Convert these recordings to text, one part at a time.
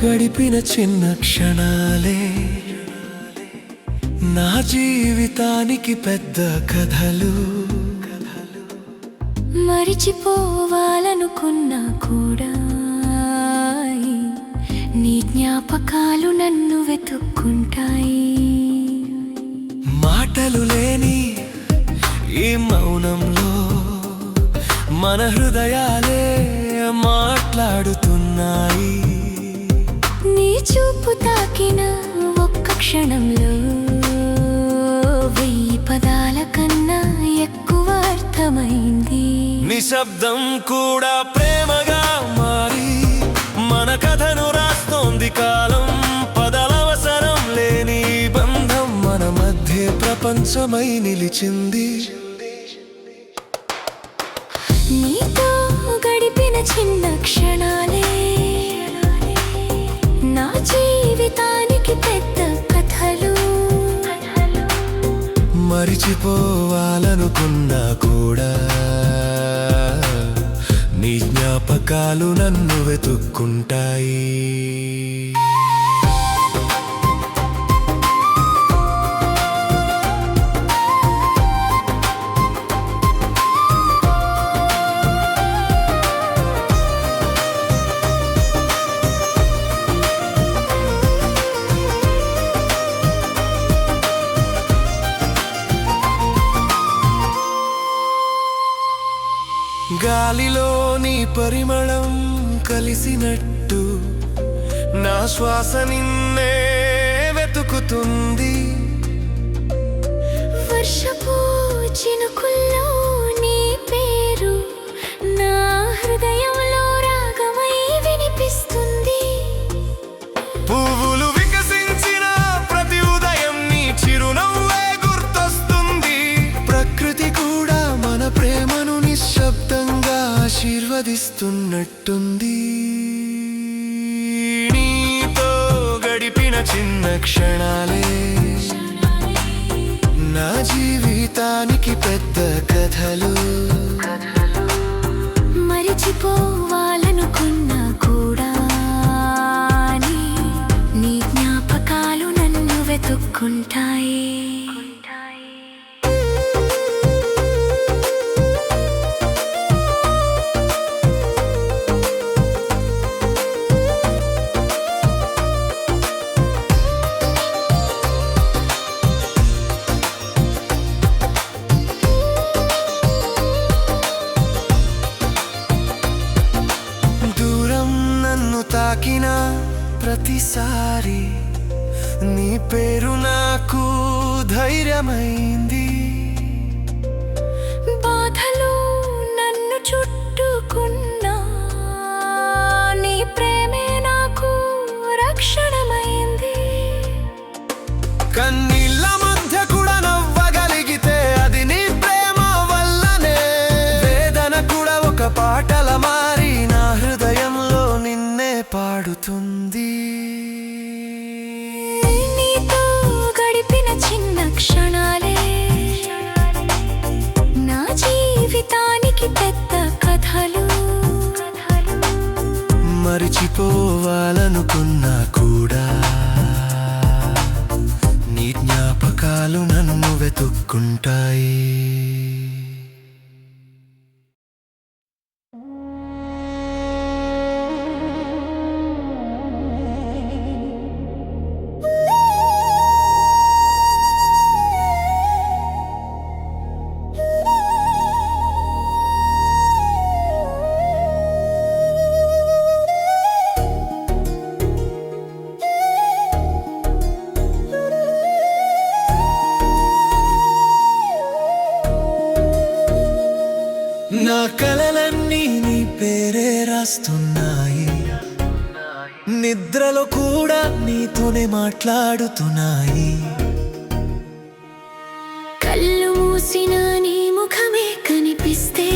గడిపిన చిన్న క్షణాలే నా జీవితానికి పెద్ద కథలు. మరిచిపోవాలనుకున్నా కూడా నీ జ్ఞాపకాలు నన్ను వెతుక్కుంటాయి. మాటలు లేని ఈ మౌనంలో మన హృదయాలే మాట్లాడుతున్నాయి. నీ చూపు తాకిన ఒక్క క్షణంలో 1000 పదాల కన్నా ఎక్కువ అర్థమైంది. నిశ్శబ్దం కూడా ప్రేమగా మారి మన కథను రాస్తోంది కాలం. పదలవసరం లేని బంధం మన మధ్య ప్రపంచమై నిలిచింది. నీతో గడిపిన చిన్న క్షణాలే నా జీవితానికి పెద్ద కథలు. మరిచిపోవాలనుకున్నా కూడా నీ జ్ఞాపకాలు నన్ను వెతుక్కుంటాయి. గాలిలోని పరిమళం కలిసినట్టు నా శ్వాస నిన్నే వెతుకుతుంది. వర్షపు చినుకుల్లో నీ పేరు నా హృదయంలో రాగమై వినిపిస్తుంది. పువ్వులు వికసించిన ప్రతి ఉదయం నీ చిరునవ్వే గుర్తొస్తుంది. ప్రకృతి కూడా మన ప్రేమను నిశ్శబ్దంగా ఆశీర్వదిస్తున్నట్టుంది. నీతో గడిపిన చిన్న క్షణాలే నా జీవితానికి పెద్ద కథలు. మరిచిపోవాలనుకున్నా కూడా నీ జ్ఞాపకాలు నన్ను వెతుక్కుంటాయి. తాకిన ప్రతిసారి నీ పేరు నాకు ధైర్యమైంది. బాధలు నన్ను చుట్టుకున్నా నీ ప్రేమే నాకు రక్షణమైంది. కన్నీళ్ళ మధ్య కూడా నవ్వగలిగితే అది నీ ప్రేమ వల్లనే. వేదన కూడా ఒక పాటల మారి నా హృదయంలో నిన్నే పాడుతుంది. నీతో గడిపిన చిన్న క్షణాలే నా జీవితానికి పెద్ద కథలు. మరిచిపోవాలనుకున్నా కూడా నీ జ్ఞాపకాలు నన్ను వెతుక్కుంటాయి. నా కలలన్నీ నీ పేరే రాస్తున్నాయి. నిద్రలో కూడా నీతోనే మాట్లాడుతున్నాయి. కళ్ళు మూసిన నీ ముఖమే కనిపిస్తే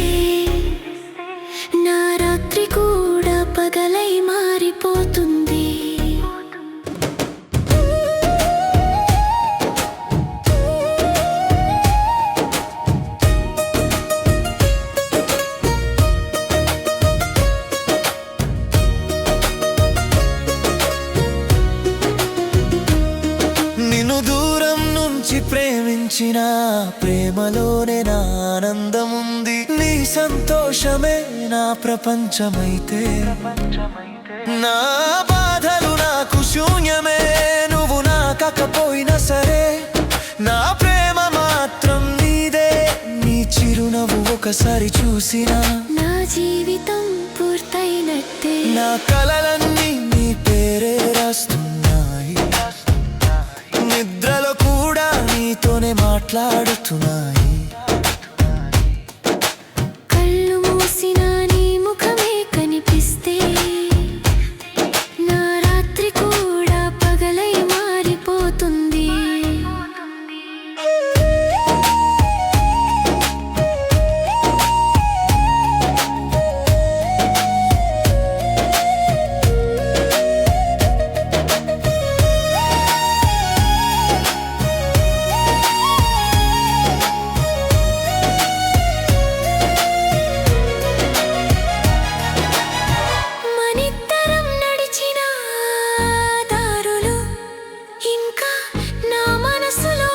నా రాత్రి కూడా పగలై మారిపోతుంది. నిన్ను దూరం నుంచి ప్రేమించిన ప్రేమలోనే నా ఆనందముంది. నీ సంతోషమే నా ప్రపంచమైతే నా బాధలు నాకు శూన్యమే. నువ్వు నాకపోయినా సరే నా ప్రేమ మాత్రం నీదే. నీ చిరునవ్వు ఒకసారి చూసినా నా జీవితం పూర్తయినట్టే. నా కలలన్నీ నీ పేరే రాస్తున్నాయి. నిద్రలో కూడా నీతోనే మాట్లాడుతున్నాయి. కళ్ళు మూసిన నీ ముఖమే కనిపిస్తే నా రాత్రి కూడా పగలై మారిపోతుంది. మనిద్దరం నడిచిన దారులు ఇంకా నా మనసులో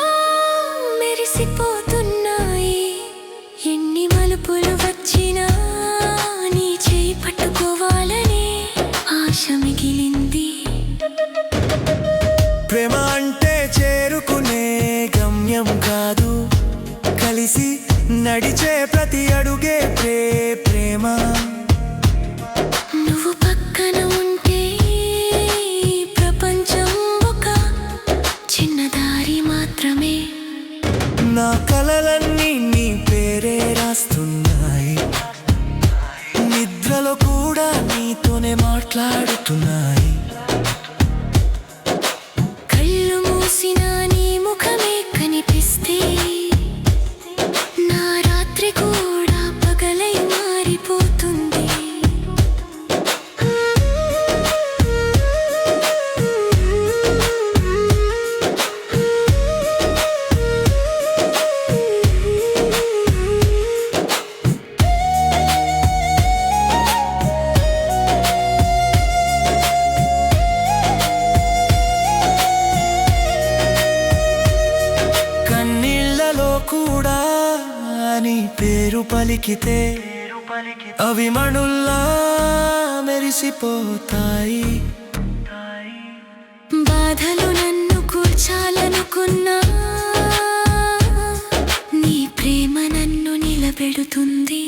మెరిసిపోతున్నాయి. ఎన్ని మలుపులు వచ్చినా నీ చేయి పట్టుకోవాలనే ఆశ మిగిలింది. ప్రేమ అంటే చేరుకునే గమ్యం కాదు, కలిసి నడిచే ప్రతి అడుగే ప్రేమ. నువ్వు పక్కన ఉంటే ప్రపంచం ఒక చిన్న దారి మాత్రమే. నా కలలన్నీ నీ పేరే రాస్తున్నాయి. నిద్రలో కూడా నీతోనే మాట్లాడుతున్నాయి. కళ్ళు మూసిన నీ ముఖమే కనిపిస్తే నా రాత్రి కూడా పగలై మారిపోతుంది. కన్నీళ్లలో కూడా నీ పేరు పలికితే అవి మణుల్లా మెరిసిపోతాయి. బాధలు నన్ను కూర్చాలనుకున్నా నీ ప్రేమ నన్ను నిలబెడుతుంది.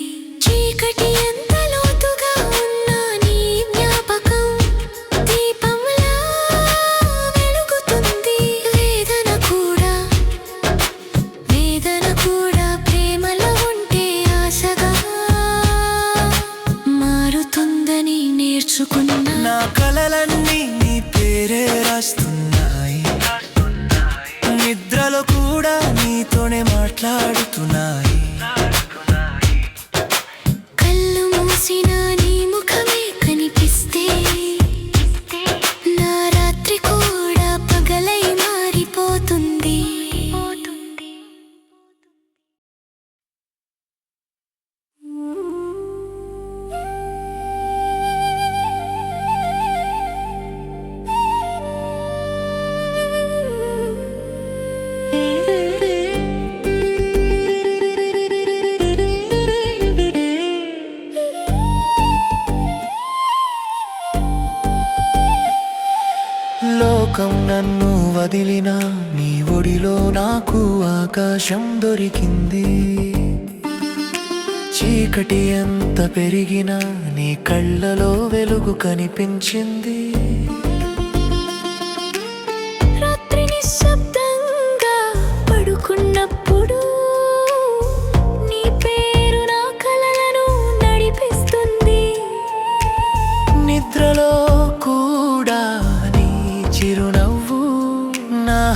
చీకటి ఎంత లోతుగా ఉన్నా నీ జ్ఞాపకం దీపంలా వెలుగుతుంది. వేదన కూడా ప్రేమలో ఉంటే ఆశగా మారుతుందని నేర్చుకున్నా. నా కలలన్నీ నీ పేరే రాస్తున్నాయి. నిద్రలో కూడా నీతోనే మాట్లాడుతున్నాయి. కళ్ళు మూసిన నీ ముఖమే కనిపిస్తే నా రాత్రి కూడా పగలై మారిపోతుంది. లోకం నన్ను వదిలినా నీ ఒడిలో నాకు ఆకాశం దొరికింది. చీకటి ఎంత పెరిగినా నీ కళ్ళలో వెలుగు కనిపించింది. రాత్రి నిశ్శబ్దంగా పడుకున్నప్పుడు నీ పేరు నా కలలను నడిపిస్తుంది. నిద్రలో కూడా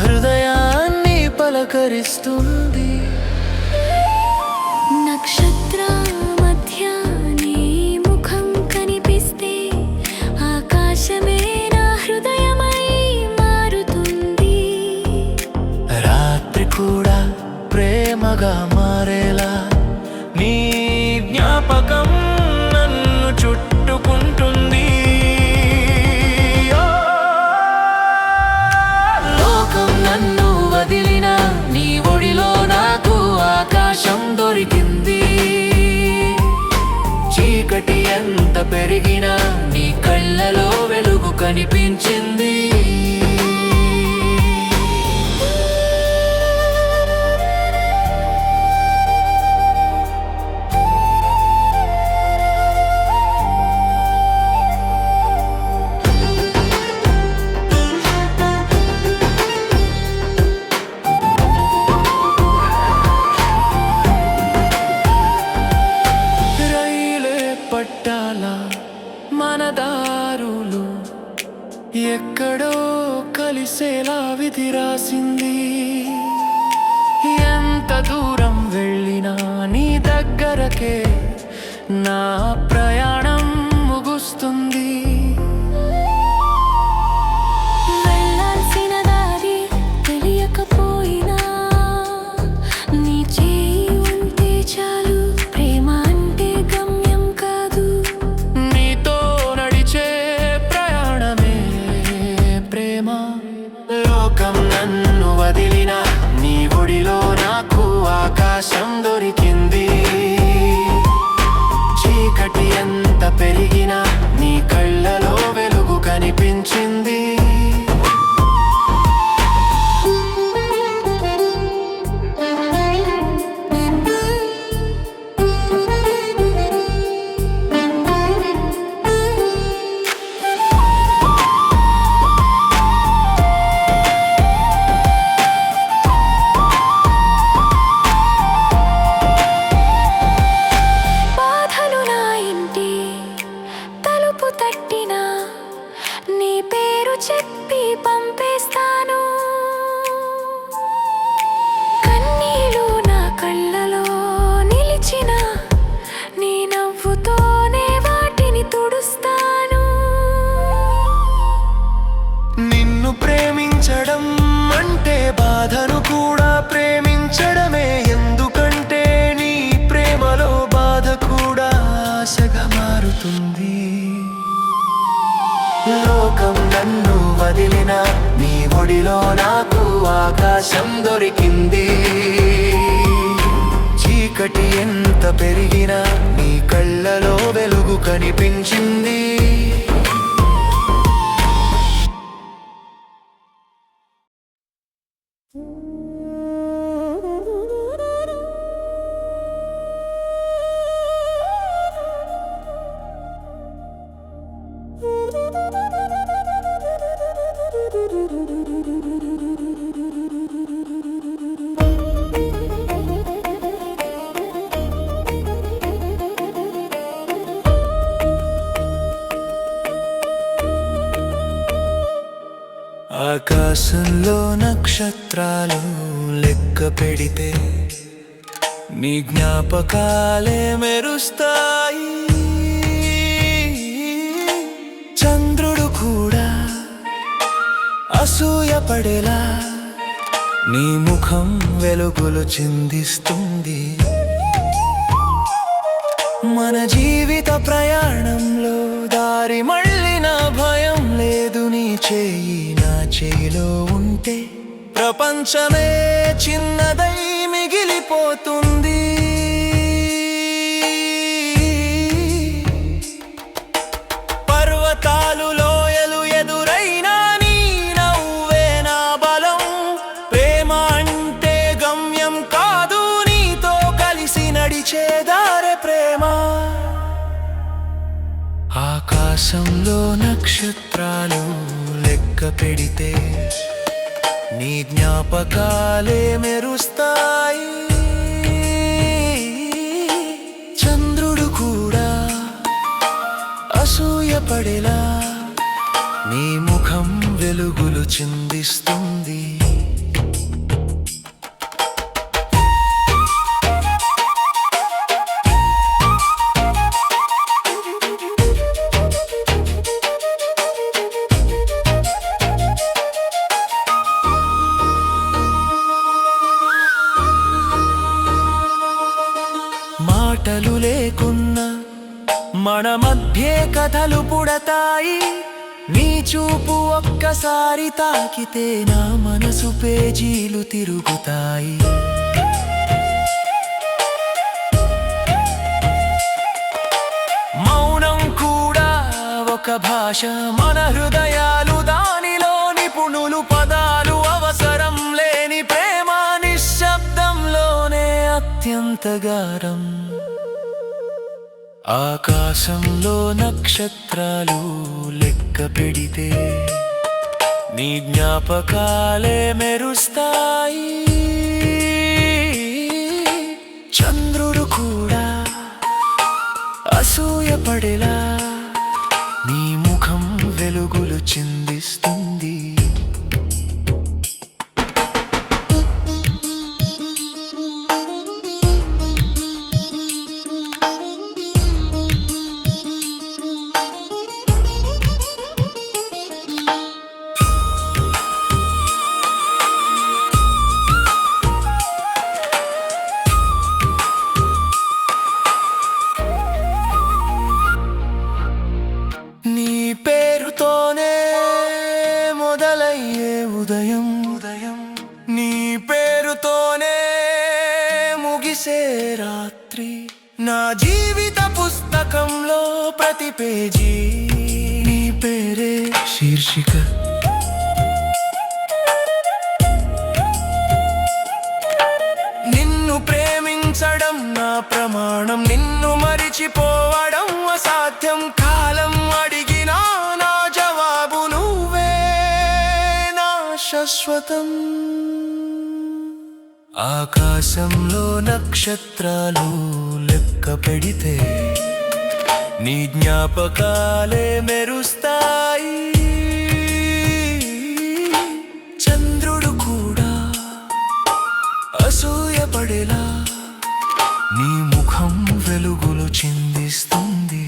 హృదయాన్ని పలకరిస్తుంది. నక్షత్ర మధ్య నీ ముఖం కనిపిస్తే ఆకాశమే నా హృదయమై మారుతుంది. రాత్రి కూడా ప్రేమగా మారేలా నీ జ్ఞాపకం నన్ను చుట్టుకుంటుంది. లోకం నన్ను వదిలిన నీ ఒడిలో నాకు ఆకాశం దొరికింది. చీకటి ఎంత పెరిగినా నీ కళ్ళలో వెలుగు కనిపించింది. మన దారులు ఎక్కడో కలిసేలా విధి రాసింది. ఎంత దూరం వెళ్ళినా నీ దగ్గరకే నా ప్రయాణం ముగుస్తుంది. వెళ్ళాల్సిన దారి తెలియకపోయినా నీ చేయి ఉంటే చాలు. ప్రేమ అంటే గమ్యం కాదు, నీతో నడిచే ప్రయాణమే ప్రేమ. లోకం నన్ను వదిలిన నీ ఒడిలో నాకు ఆకాశం దొరికింది. చీకటి ఎంత పెరిగినా నీ కళ్ళలో వెలుగు కనిపించింది. బాధలు నా ఇంటి తలుపు తట్టినా నీ పేరు చెప్పి పంపేస్తాను. కన్నీళ్ళు నా కళ్ళలో నిలిచిన నీ నవ్వుతోనే వాటిని తుడుస్తాను. నిన్ను ప్రేమించడం అంటే బాధను కూడా ప్రేమించడమే. ఎందుకంటే నీ ప్రేమలో బాధ కూడా ఆశగా మారుతుంది. లోకం నన్ను వదిలిన నీ ఒడిలో నాకు ఆకాశం దొరికింది. చీకటి ఎంత పెరిగినా నీ కళ్ళలో వెలుగు కనిపించింది. ఆకాశంలో నక్షత్రాలు లెక్క పెడితే నీ జ్ఞాపకాలే మెరుస్తాయి. చంద్రుడు కూడా అసూయపడేలా నీ ముఖం వెలుగులు చిందిస్తుంది. మన జీవిత ప్రయాణంలో దారి మళ్ళిన భయం లేదు. నీ చేయి నా చేయిలో ఉంటే ప్రపంచమే చిన్నదై మిగిలిపోతుంది. పర్వతాలు లోయలు ఎదురైనా నీ నవ్వే నా బలం. ప్రేమ అంటే గమ్యం కాదు, నీతో కలిసి నడిచే దారే ప్రేమ. ఆకాశంలో నక్షత్రాలు లెక్క పెడితే నీ జ్ఞాపకాలే మెరుస్తాయి. చంద్రుడు కూడా అసూయపడేలా నీ ముఖం వెలుగులు చిందిస్తుంది. కథలు పుడతాయి. నీ చూపు ఒక్కసారి తాకితే నా మనసు పేజీలు తిరుగుతాయి. మౌనం కూడా ఒక భాష, మన హృదయాలు దానిలో నిపుణులు. పదాలు అవసరం లేని ప్రేమ నిశ్శబ్దంలోనే అత్యంత గారం. ఆకాశంలో నక్షత్రాలు లెక్క పెడితే నీ జ్ఞాపకాలే మెరుస్తాయి. చంద్రుడు కూడా అసూయపడేలా నీ ముఖం వెలుగులు చిందిస్తుంది. నీ పేరుతోనే మొదలయ్యే ఉదయం, నీ పేరుతోనే ముగిసే రాత్రి. నా జీవిత పుస్తకంలో ప్రతి పేజీ నీ పేరే శీర్షిక. నిన్ను ప్రేమించడం నా ప్రమాణం, నిన్ను మరిచిపోవడం అసాధ్యం. కాలం అడిగినా నా జవాబు నువ్వే, నా శాశ్వతం. ఆకాశంలో నక్షత్రాలు లెక్క పెడితే నీ జ్ఞాపకాలే మెరుస్తాయి. చంద్రుడు కూడా అసూయపడేలా నీ ముఖం వెలుగులు చిందిస్తుంది.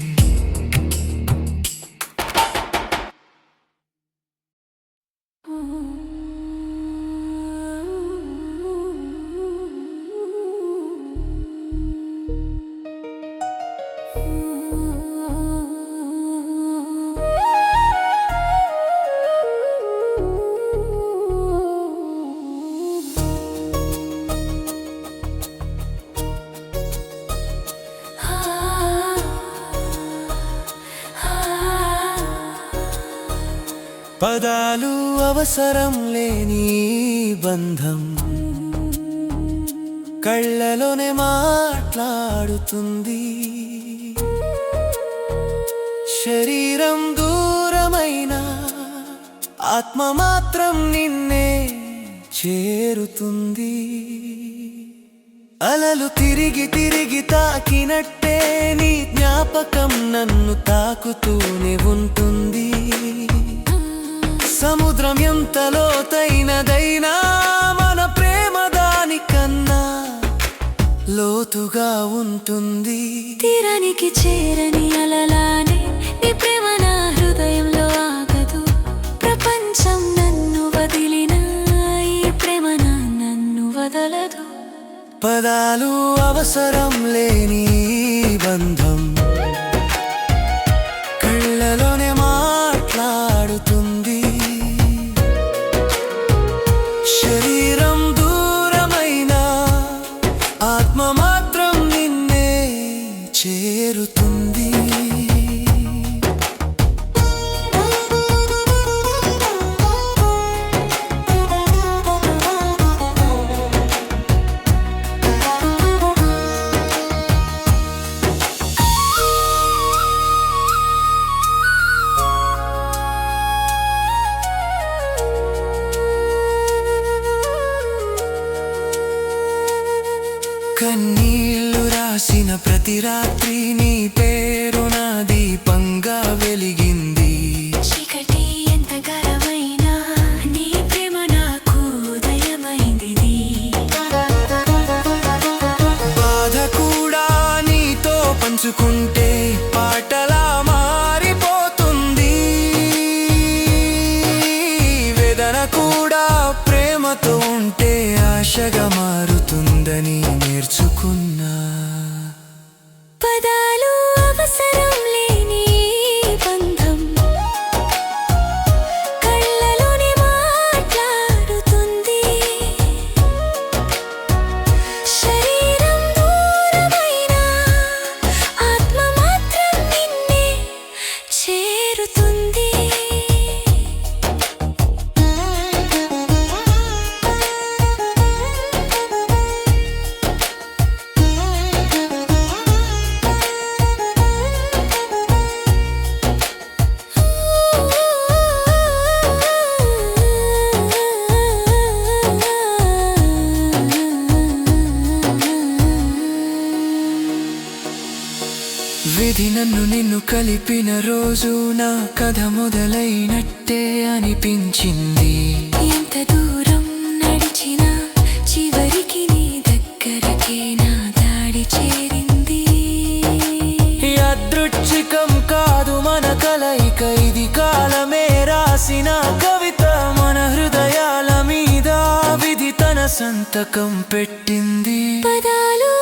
పదాలు అవసరం లేని బంధం కళ్ళలోనే మాట్లాడుతుంది. శరీరం దూరమైన ఆత్మ మాత్రం నిన్నే చేరుతుంది. అలలు తిరిగి తిరిగి తాకినట్టే నీ జ్ఞాపకం నన్ను తాకుతూనే ఉంటుంది. సముద్రం ఎంత లోతైనదైనా మన ప్రేమ దానికన్నా లోతుగా ఉంటుంది. తీరానికి చేరని అలలానే నీ ప్రేమ నా హృదయంలో ఆగదు. ప్రపంచం నన్ను వదిలినా ఈ ప్రేమ నన్ను వదలదు. పదాలు అవసరం లేని బంధం కళ్ళలోనే మాట్లాడుతుంది. శరీరం దూరమైన ఆత్మ మాత్రం నిన్నే చేరుతుంది. కన్నీళ్లు రాసిన ప్రతి రాత్రి నీ పేరు నా దీపంగా వెలిగింది. చీకటి ఎంత గరమైనా నీ ప్రేమ నాకు ఉదయమైంది. బాధ కూడా నీతో పంచుకుంటే పాటలా మారిపోతుంది. వేదన కూడా ప్రేమతో ఉంటే ఆశగా మారుతుందని నేర్చుకున్నా. పదాలు అవసరం లేని నన్ను నిన్ను కలిపిన రోజు నా కథ మొదలైనట్టే అనిపించింది. ఎంత దూరం నడిచినా చివరికి నీ దగ్గరకే నా దాడి చేరింది. యాదృచ్ఛికం కాదు మన కలయిక, ఇది కాలమే రాసిన కవిత. మన హృదయాల మీద విధి తన సంతకం పెట్టింది. పదాలు